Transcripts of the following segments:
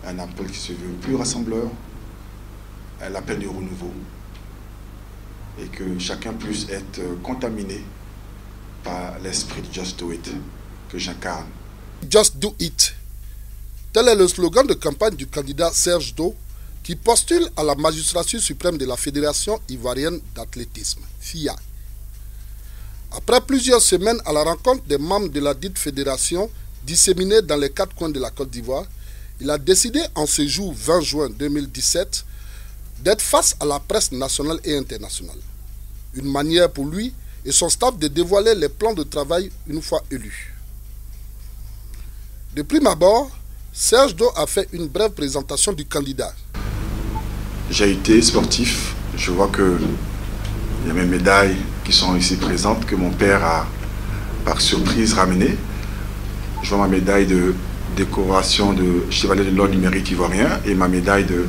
un appel qui se veut plus rassembleur, un appel du renouveau, et que chacun puisse être contaminé par l'esprit de Just Do It que j'incarne. Just Do It. Tel est le slogan de campagne du candidat Serge Do, qui postule à la magistrature suprême de la Fédération ivoirienne d'athlétisme, FIA. Après plusieurs semaines à la rencontre des membres de la dite fédération disséminés dans les 4 coins de la Côte d'Ivoire, il a décidé en ce jour 20 juin 2017 d'être face à la presse nationale et internationale. Une manière pour lui et son staff de dévoiler les plans de travail une fois élus. De prime abord, Serge Do a fait une brève présentation du candidat. J'ai été sportif, je vois que il y a mes médailles qui sont ici présentes que mon père a par surprise ramenées. Je vois ma médaille de décoration de chevalier de l'ordre du mérite ivoirien et ma médaille de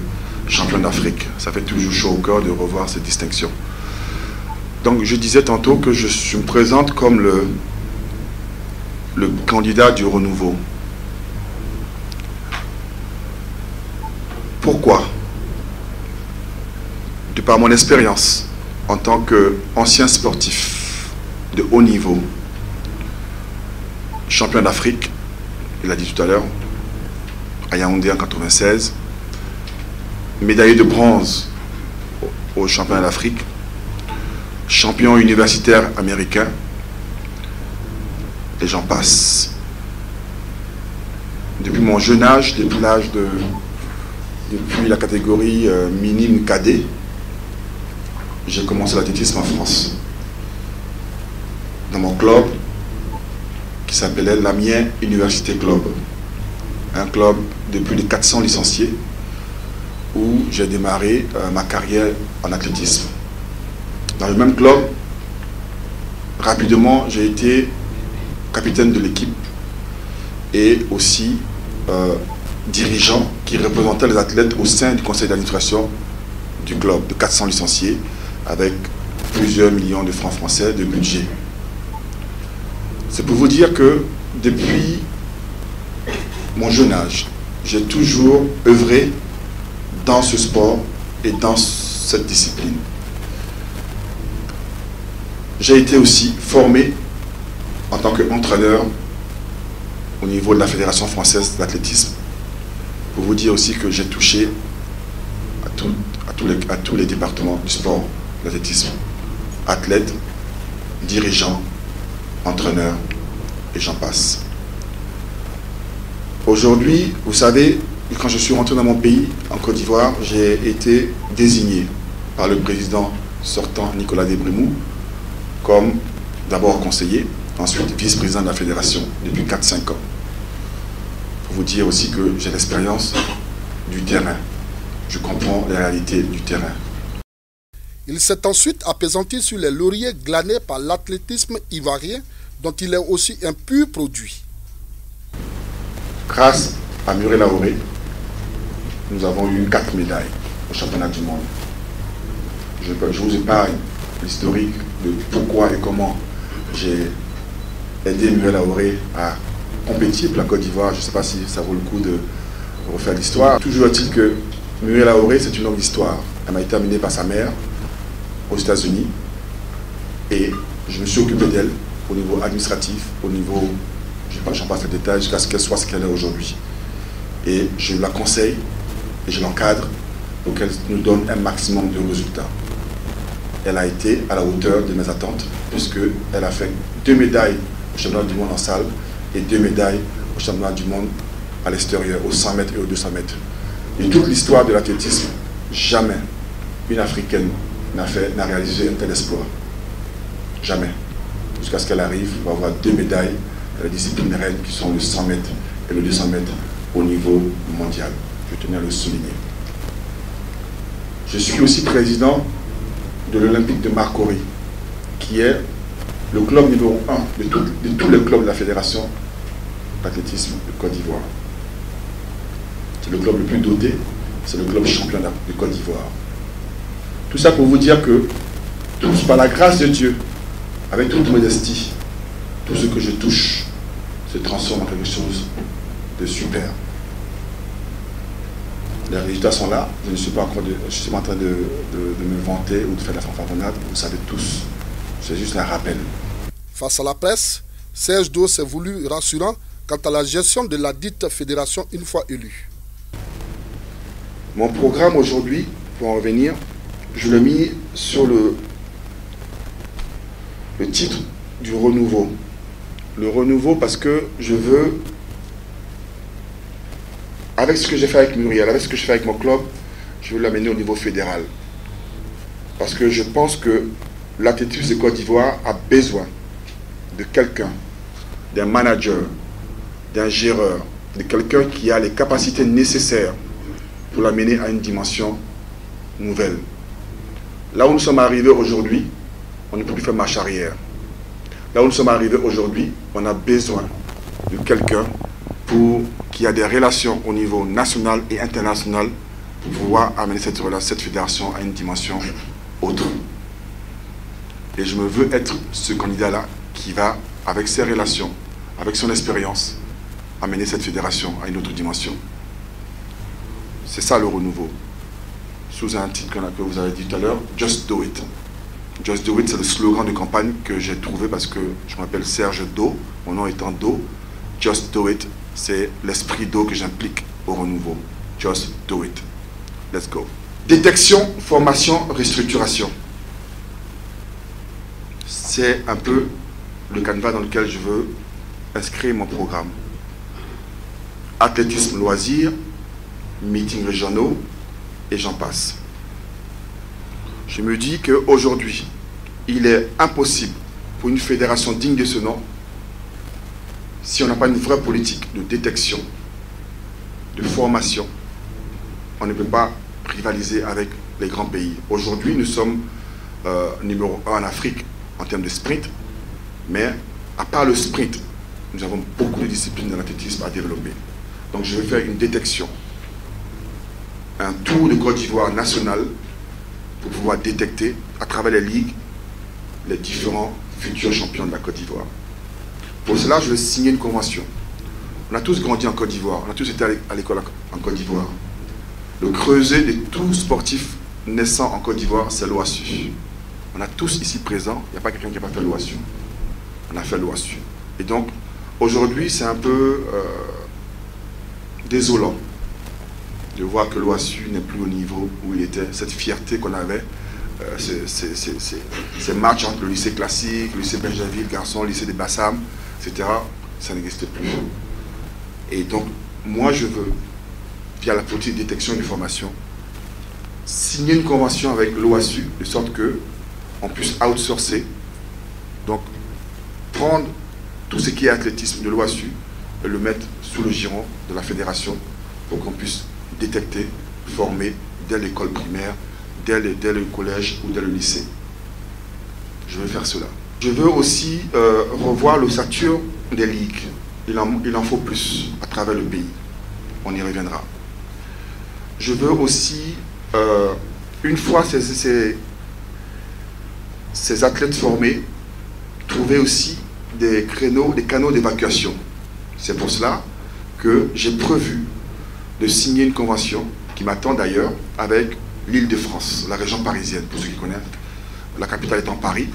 champion d'Afrique. Ça fait toujours chaud au cœur de revoir ces distinctions. Donc je disais tantôt que je me présente comme le candidat du renouveau. Pourquoi? De par mon expérience en tant qu'ancien sportif de haut niveau, champion d'Afrique, il a dit tout à l'heure, à Yaoundé en 1996, médaillé de bronze au championnat d'Afrique, champion universitaire américain, et j'en passe. Depuis mon jeune âge, depuis la catégorie minime cadet, j'ai commencé l'athlétisme en France. Dans mon club qui s'appelait l'Amiens Université Club. Un club de plus de 400 licenciés où j'ai démarré ma carrière en athlétisme. Dans le même club, rapidement, j'ai été capitaine de l'équipe et aussi dirigeant qui représentait les athlètes au sein du conseil d'administration du club de 400 licenciés avec plusieurs millions de francs français de budget. C'est pour vous dire que depuis mon jeune âge, j'ai toujours œuvré dans ce sport et dans cette discipline. J'ai été aussi formé en tant qu'entraîneur au niveau de la Fédération française d'athlétisme. Pour vous dire aussi que j'ai touché à tous les départements du sport, l'athlétisme. Athlète, dirigeant, entraîneur, et j'en passe. Aujourd'hui, vous savez, quand je suis rentré dans mon pays, en Côte d'Ivoire, j'ai été désigné par le président sortant, Nicolas Debrimou, comme d'abord conseiller, ensuite vice-président de la fédération depuis 4-5 ans. Pour vous dire aussi que j'ai l'expérience du terrain. Je comprends les réalités du terrain. Il s'est ensuite appesanti sur les lauriers glanés par l'athlétisme ivoirien, dont il est aussi un pur produit. Grâce à Muriel Aoré, nous avons eu 4 médailles au championnat du monde. Je vous épargne l'historique de pourquoi et comment j'ai aidé Muriel Aoré à compétir pour la Côte d'Ivoire. Je ne sais pas si ça vaut le coup de refaire l'histoire. Toujours est-il que Muriel Aoré, c'est une longue histoire. Elle m'a été amenée par sa mère aux États-Unis et je me suis occupé d'elle au niveau administratif, au niveau, j'en passe les détails, jusqu'à ce qu'elle soit ce qu'elle est aujourd'hui. Et je la conseille et je l'encadre pour qu'elle nous donne un maximum de résultats. Elle a été à la hauteur de mes attentes, puisqu'elle a fait 2 médailles au championnat du monde en salle et 2 médailles au championnat du monde à l'extérieur, aux 100 mètres et aux 200 mètres. Et toute l'histoire de l'athlétisme, jamais une Africaine n'a réalisé un tel exploit. Jamais. Jusqu'à ce qu'elle arrive, elle va avoir 2 médailles dans la discipline reine qui sont le 100 mètres et le 200 mètres au niveau mondial. Je tenais à le souligner. Je suis aussi président de l'Olympique de Marcory, qui est le club numéro 1 de tous les clubs de la Fédération d'athlétisme de Côte d'Ivoire. C'est le club le plus doté, c'est le club champion de Côte d'Ivoire. Tout ça pour vous dire que, tous par la grâce de Dieu, avec toute modestie, tout ce que je touche se transforme en quelque chose de super. Les résultats sont là. Je ne suis pas, je suis pas en train de me vanter ou de faire de la fanfaronnade. Vous savez tous. C'est juste un rappel. Face à la presse, Serge Do s'est voulu rassurant quant à la gestion de la dite fédération une fois élue. Mon programme aujourd'hui, pour en revenir, je l'ai mis sur le titre du renouveau. Le renouveau parce que je veux, avec ce que j'ai fait avec Muriel, avec ce que je fais avec mon club, je veux l'amener au niveau fédéral. Parce que je pense que l'athlétisme de Côte d'Ivoire a besoin de quelqu'un, d'un manager, d'un géreur, de quelqu'un qui a les capacités nécessaires pour l'amener à une dimension nouvelle. Là où nous sommes arrivés aujourd'hui, on ne peut plus faire marche arrière. Là où nous sommes arrivés aujourd'hui, on a besoin de quelqu'un qui a des relations au niveau national et international pour pouvoir amener cette fédération à une dimension autre. Et je me veux être ce candidat-là qui va, avec ses relations, avec son expérience, amener cette fédération à une autre dimension. C'est ça le renouveau. Sous un titre que vous avez dit tout à l'heure, Just Do It. Just Do It, c'est le slogan de campagne que j'ai trouvé parce que je m'appelle Serge Do, mon nom étant Do. Just Do It, c'est l'esprit Do que j'implique au renouveau. Just Do It. Let's go. Détection, formation, restructuration. C'est un peu le canevas dans lequel je veux inscrire mon programme. Athlétisme, loisirs, meetings régionaux, et j'en passe. Je me dis qu'aujourd'hui, il est impossible pour une fédération digne de ce nom, si on n'a pas une vraie politique de détection, de formation, on ne peut pas rivaliser avec les grands pays. Aujourd'hui, nous sommes numéro 1 en Afrique en termes de sprint, mais à part le sprint, nous avons beaucoup de disciplines dans l'athlétisme à développer. Donc je vais faire une détection, un tour de Côte d'Ivoire national pour pouvoir détecter à travers les ligues les différents futurs champions de la Côte d'Ivoire. Pour cela, je vais signer une convention. On a tous grandi en Côte d'Ivoire, on a tous été à l'école en Côte d'Ivoire. Le creuset de tous sportifs naissants en Côte d'Ivoire, c'est l'OASU. On a tous ici présents, il n'y a pas quelqu'un qui n'a pas fait l'OASU. On a fait l'OASU. Et donc, aujourd'hui, c'est un peu désolant de voir que l'OASU n'est plus au niveau où il était. Cette fierté qu'on avait, ces matchs entre le lycée classique, le lycée Benjamin, garçon, le lycée des Bassam, etc., ça n'existe plus. Et donc, moi, je veux, via la politique de détection et de formation, signer une convention avec l'OASU, de sorte qu'on puisse outsourcer, donc prendre tout ce qui est athlétisme de l'OASU et le mettre sous le giron de la fédération pour qu'on puisse détecter, former dès l'école primaire, dès le collège ou dès le lycée. Je veux faire cela. Je veux aussi revoir l'ossature des ligues. Il en faut plus à travers le pays. On y reviendra. Je veux aussi, une fois ces athlètes formés, trouver aussi des canaux d'évacuation. C'est pour cela que j'ai prévu de signer une convention qui m'attend d'ailleurs avec l'Île-de-France, la région parisienne, pour ceux qui connaissent. La capitale étant Paris.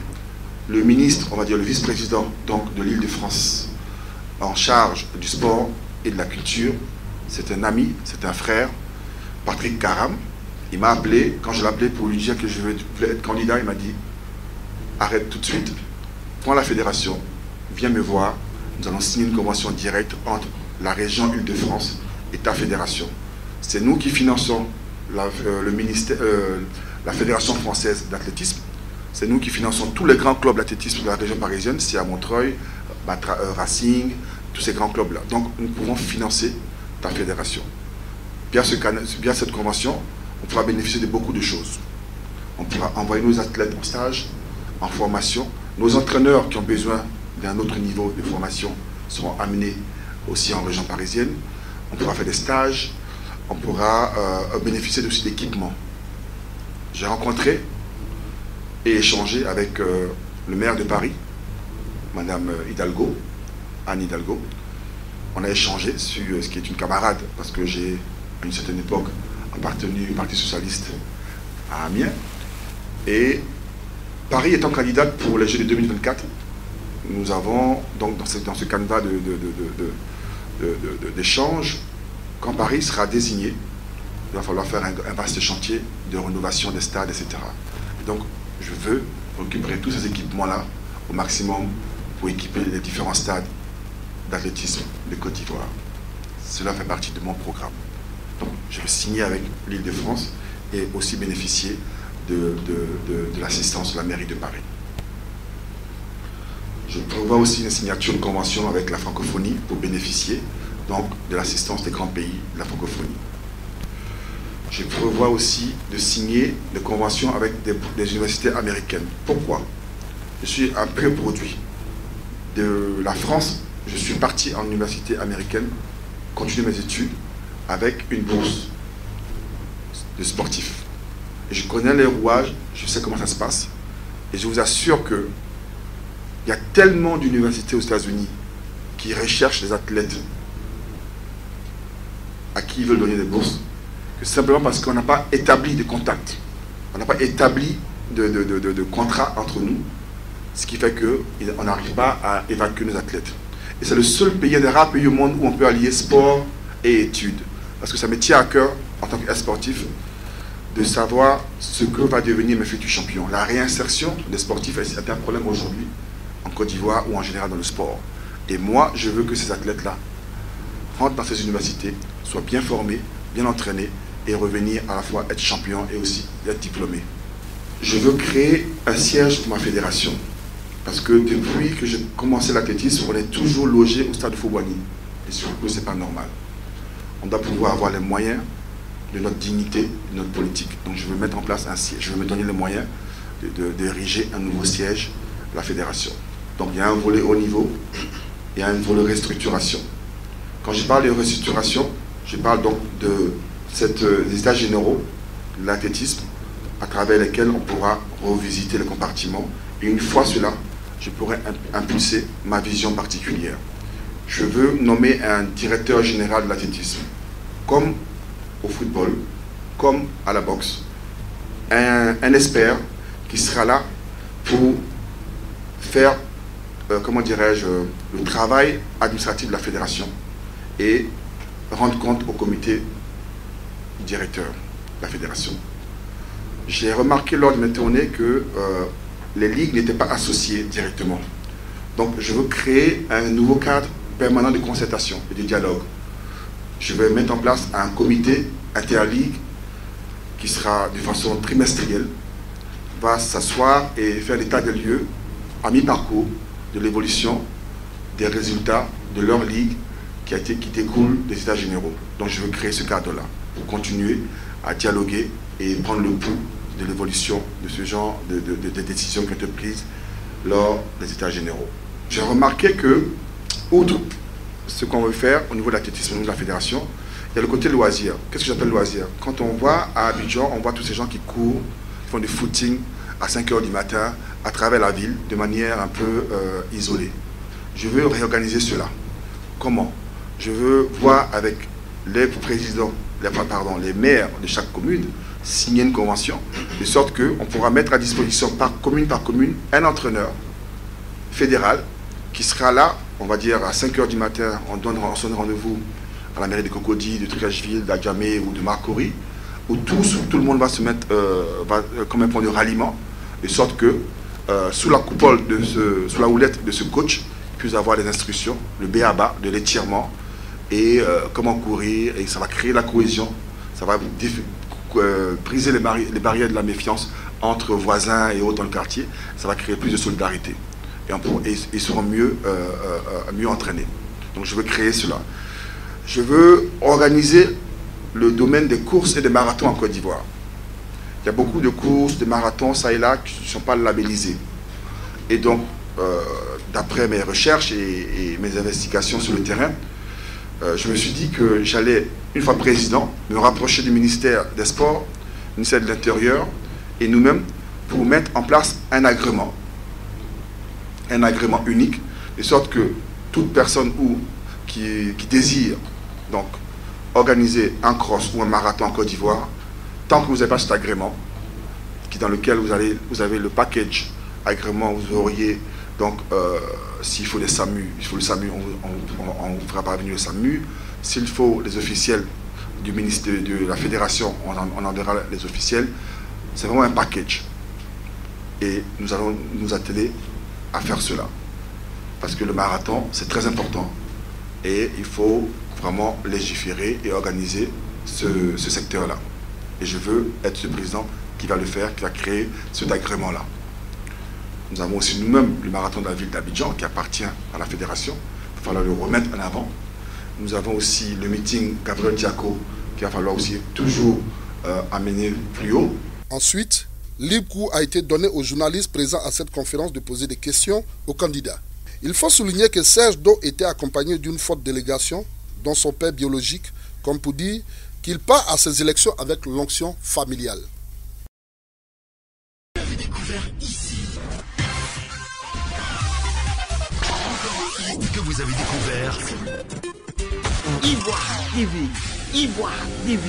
Le ministre, on va dire le vice-président donc de l'Île-de-France, en charge du sport et de la culture, c'est un ami, c'est un frère, Patrick Karam. Il m'a appelé, quand je l'ai appelé pour lui dire que je voulais être candidat, il m'a dit arrête tout de suite, prends la fédération, viens me voir, nous allons signer une convention directe entre la région Île-de-France et ta fédération. C'est nous qui finançons la Fédération française d'athlétisme, c'est nous qui finançons tous les grands clubs d'athlétisme de la région parisienne, c'est à Montreuil, Racing, tous ces grands clubs-là. Donc nous pouvons financer ta fédération. Via cette convention, on pourra bénéficier de beaucoup de choses. On pourra envoyer nos athlètes en stage, en formation. Nos entraîneurs qui ont besoin d'un autre niveau de formation seront amenés aussi en région parisienne. On pourra faire des stages, on pourra bénéficier aussi d'équipements. J'ai rencontré et échangé avec le maire de Paris, Madame Hidalgo, Anne Hidalgo. On a échangé sur ce qui est une camarade, parce que j'ai, à une certaine époque, appartenu au Parti Socialiste à Amiens. Et Paris étant candidate pour les Jeux de 2024, nous avons donc dans ce canevas d'échange, quand Paris sera désigné, il va falloir faire un vaste chantier de rénovation des stades, etc. Et donc, je veux récupérer tous ces équipements-là au maximum pour équiper les différents stades d'athlétisme de Côte d'Ivoire. Cela fait partie de mon programme. Donc, je vais signer avec l'Île-de-France et aussi bénéficier de l'assistance de la mairie de Paris. Je prévois aussi une signature de convention avec la francophonie pour bénéficier donc de l'assistance des grands pays de la francophonie. Je prévois aussi de signer des conventions avec des universités américaines. Pourquoi? Je suis un pur produit de la France. Je suis parti en université américaine, continuer mes études avec une bourse de sportif. Et je connais les rouages, je sais comment ça se passe. Et je vous assure que il y a tellement d'universités aux États-Unis qui recherchent des athlètes à qui ils veulent donner des bourses, que simplement parce qu'on n'a pas établi de contact, on n'a pas établi de contrat entre nous, ce qui fait qu'on n'arrive pas à évacuer nos athlètes. Et c'est le seul pays, un des rares pays au monde où on peut allier sport et études. Parce que ça me tient à cœur, en tant que sportif, de savoir ce que va devenir mes futurs champions. La réinsertion des sportifs est un problème aujourd'hui en Côte d'Ivoire ou en général dans le sport. Et moi, je veux que ces athlètes-là rentrent dans ces universités, soient bien formés, bien entraînés et revenir à la fois être champions et aussi être diplômés. Je veux créer un siège pour ma fédération. Parce que depuis que j'ai commencé l'athlétisme, on est toujours logé au stade de Fouboigny. Et surtout, ce n'est pas normal. On doit pouvoir avoir les moyens de notre dignité, de notre politique. Donc je veux mettre en place un siège. Je veux me donner les moyens d'ériger un nouveau siège de la fédération. Donc il y a un volet haut niveau, il y a un volet restructuration. Quand je parle de restructuration, je parle donc des états généraux de l'athlétisme à travers lesquels on pourra revisiter les compartiments. Et une fois cela, je pourrai impulser ma vision particulière. Je veux nommer un directeur général de l'athlétisme, comme au football, comme à la boxe. Un expert qui sera là pour faire, comment dirais-je, le travail administratif de la fédération et rendre compte au comité directeur de la fédération. J'ai remarqué lors de mes tournées que les ligues n'étaient pas associées directement. Donc je veux créer un nouveau cadre permanent de concertation et de dialogue. Je vais mettre en place un comité interligue qui sera de façon trimestrielle, va s'asseoir et faire l'état des lieux à mi-parcours de l'évolution des résultats de leur ligue qui découle des états généraux. Donc je veux créer ce cadre-là pour continuer à dialoguer et prendre le pouls de l'évolution de ce genre de décisions qui ont été prises lors des états généraux. J'ai remarqué que, outre ce qu'on veut faire au niveau de l'athlétisme, au niveau de la fédération, il y a le côté loisir. Qu'est-ce que j'appelle loisir? Quand on voit à Abidjan, on voit tous ces gens qui courent, qui font du footing à 5 h du matin à travers la ville de manière un peu isolée. Je veux réorganiser cela. Comment? Je veux voir avec les présidents, les maires de chaque commune, signer une convention, de sorte qu'on pourra mettre à disposition par commune, un entraîneur fédéral qui sera là, on va dire à 5 h du matin, on donne son rendez-vous à la mairie de Cocody, de Tricashville, d'Adjamé ou de Marcory, où tout le monde va se mettre comme un point de ralliement, de sorte que sous la coupole, sous la houlette de ce coach, il puisse avoir des instructions, le b.a.-ba, de l'étirement, et comment courir, et ça va créer la cohésion, ça va briser les barrières de la méfiance entre voisins et autres dans le quartier, ça va créer plus de solidarité. Et ils seront mieux entraînés. Donc je veux créer cela. Je veux organiser le domaine des courses et des marathons en Côte d'Ivoire. Il y a beaucoup de courses, de marathons, ça et là, qui ne sont pas labellisés. Et donc, d'après mes recherches et mes investigations sur le terrain, je me suis dit que j'allais, une fois président, me rapprocher du ministère des Sports, du ministère de l'Intérieur, et nous-mêmes, pour mettre en place un agrément unique, de sorte que toute personne qui désire donc organiser un cross ou un marathon en Côte d'Ivoire, tant que vous n'avez pas cet agrément, dans lequel vous avez le package agrément, vous auriez donc s'il faut les SAMU, il faut le SAMU, on vous fera parvenir le SAMU. S'il faut les officiels du ministère de la fédération, on enverra les officiels. C'est vraiment un package. Et nous allons nous atteler à faire cela. Parce que le marathon, c'est très important. Et il faut vraiment légiférer et organiser ce secteur-là. Et je veux être ce président qui va le faire, qui va créer cet agrément-là. Nous avons aussi nous-mêmes le marathon de la ville d'Abidjan qui appartient à la fédération. Il va falloir le remettre en avant. Nous avons aussi le meeting Gabriel Diaco qu'il va falloir aussi toujours amener plus haut. Ensuite, libre cours a été donné aux journalistes présents à cette conférence de poser des questions aux candidats. Il faut souligner que Serge Do était accompagné d'une forte délégation, dont son père biologique, comme pour dire qu'il part à ces élections avec l'onction familiale. Vous avez découvert ici. Que vous avez découvert Ivoire TV. Ivoire TV.